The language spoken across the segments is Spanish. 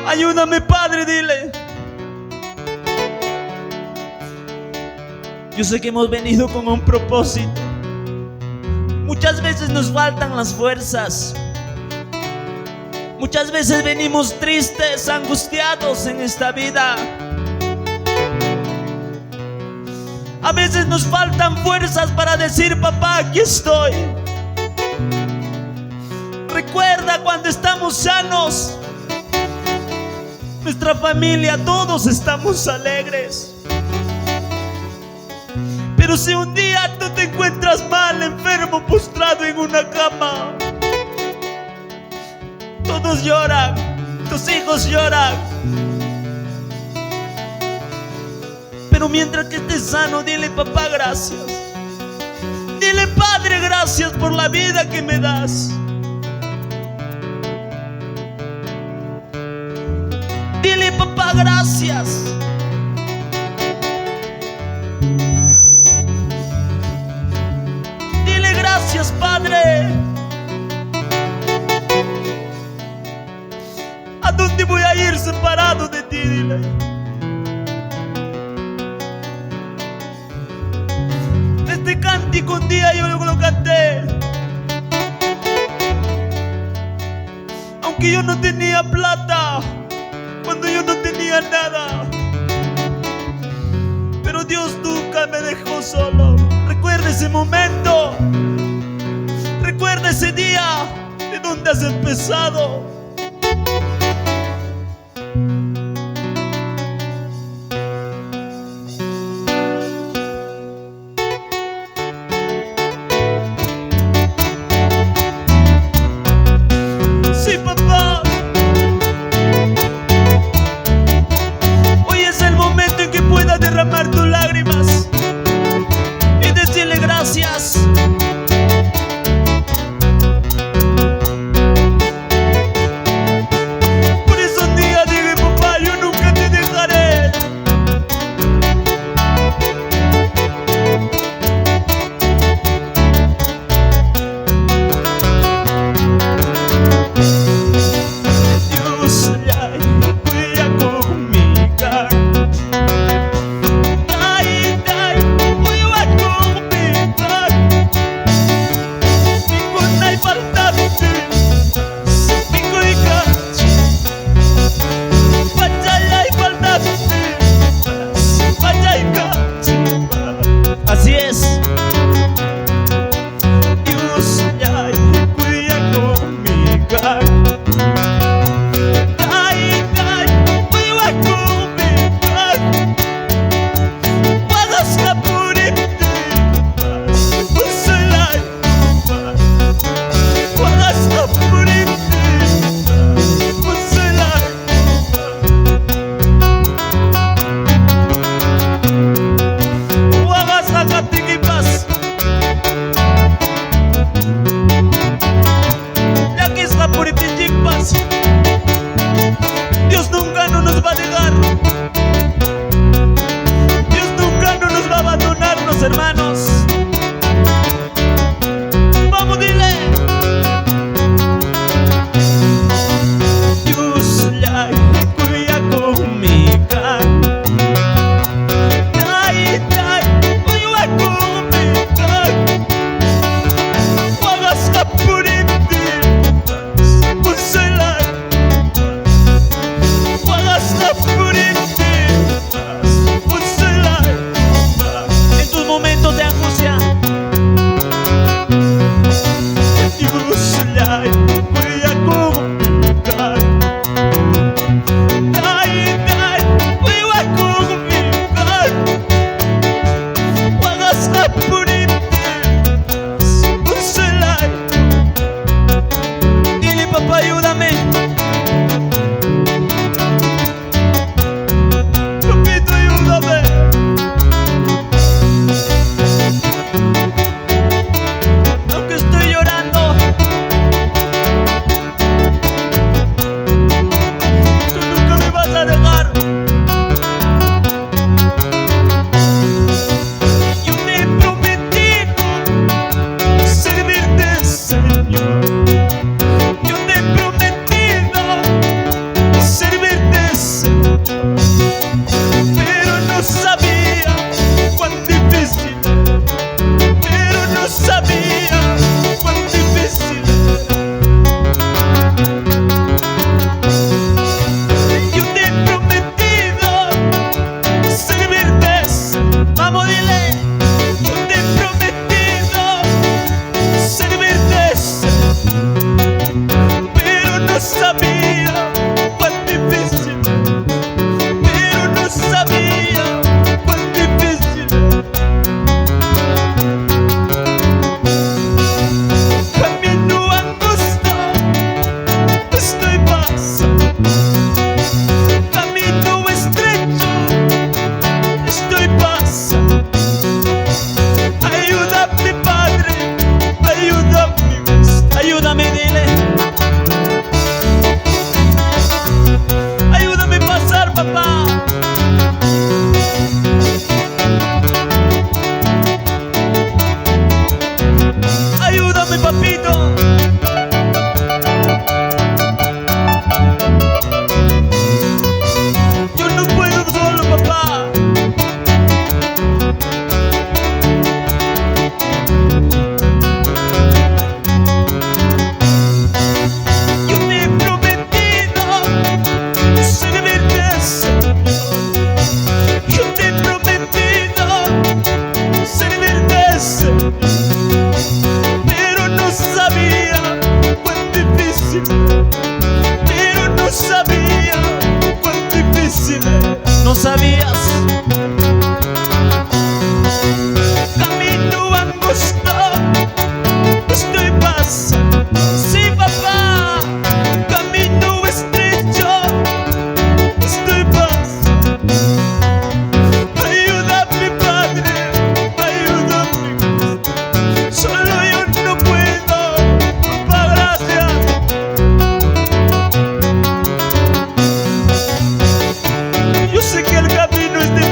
Ayúdame, Padre, dile. Yo sé que hemos venido con un propósito. Muchas veces nos faltan las fuerzas. Muchas veces venimos tristes, angustiados en esta vida. A veces nos faltan fuerzas para decir: papá, aquí estoy. Recuerda cuando estamos sanos, nuestra familia, todos estamos alegres. Pero si un día tú te encuentras mal, enfermo, postrado en una cama, todos lloran, tus hijos lloran. Pero mientras que estés sano, dile: papá, gracias. Dile: Padre, gracias por la vida que me das. Dile: papá, gracias. Dile: gracias, Padre. ¿A dónde voy a ir separado de ti? Dile. Este cántico un día yo lo canté, aunque yo no tenía plata, cuando yo no tenía nada, pero Dios nunca me dejó solo. Recuerda ese momento, recuerda ese día, de dónde has empezado. Sí, papá. Hoy es el momento en que puedas derramar tus lágrimas y decirle gracias.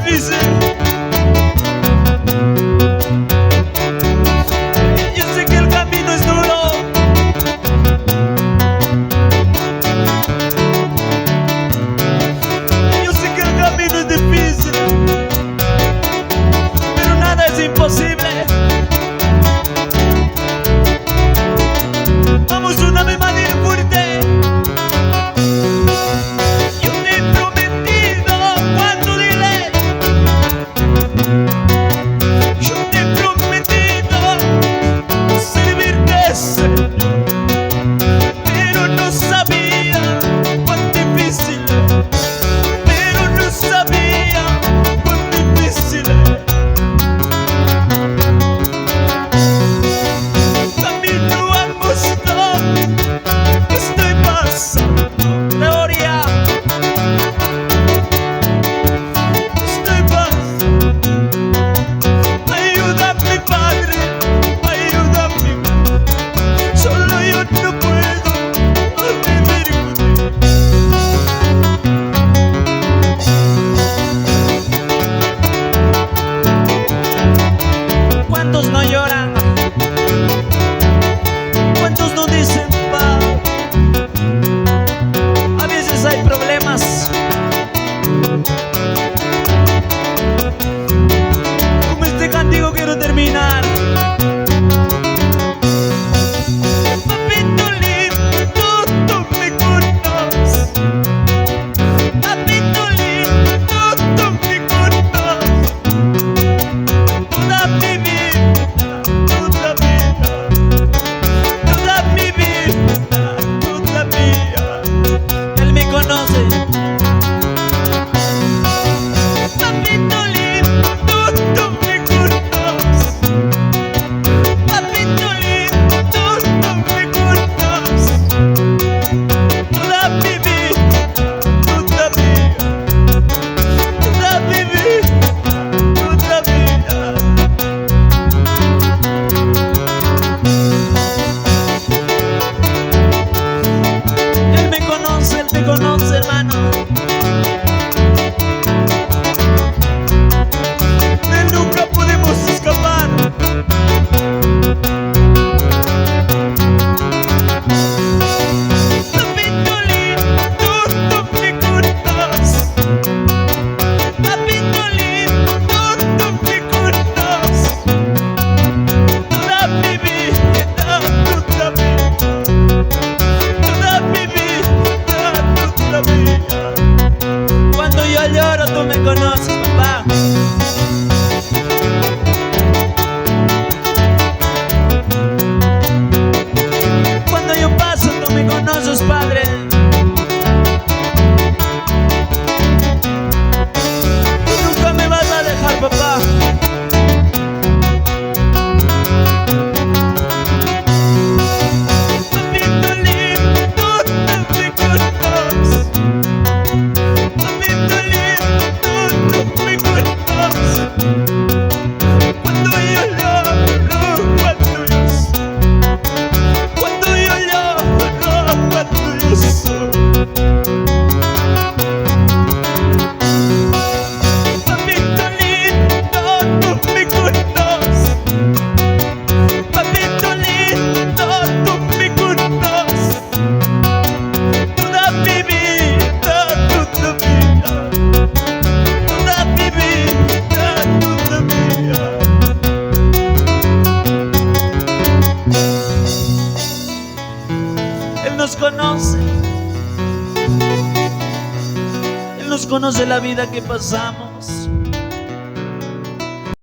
difícil. Yo sé que el camino es duro. Yo sé que el camino es difícil, pero nada es imposible. Vamos una vez más bien fuerte. Yo te he prometido, cuando dile. Yo te he prometido servirte, Señor, pero no sabía cuán difícil, pero no sabía cuán difícil. Camino al bosque que estoy pasando, gloria, estoy pasando. Ayúdame, Padre, ayúdame. Solo yo no puedo vivir contigo. ¿Cuántos no lloran? ¿Cuántos no dicen pa? A veces hay problemas. Con este cántico quiero terminar. Papito lindo, tú me conoces. Papito lindo, tú me conoces. Toda mi vida, toda vida, toda mi vida, toda mía. Él me conoce. Papito lindo, tú me conoces. Papito lindo, tú me conoces. Toda mi vida, toda mía. Toda mi vida, toda mía. Él me conoce, Él te conoce, hermano. De Él nunca podemos escapar. Papito lindo, tú me conoces. Papito lindo, tú me conoces. Toda mi vida, toda mía. Toda mi vida, toda mía. Cuando yo lloro, tú me conoces, papá. Cuando yo paso, tú me conoces, Padre. Tú nunca me vas a dejar, papá. Papito lindo, tú me conoces. Papito lindo, tú me conoces. Cuando yo lloro, cuando yo soy. Cuando yo lloro, cuando yo soy. Papito lindo, tú me conoces. Papito lindo, tú me conoces. Toda mi vida, toda mía. Toda mi vida, toda mía. Él nos conoce. Él nos conoce la vida que pasamos.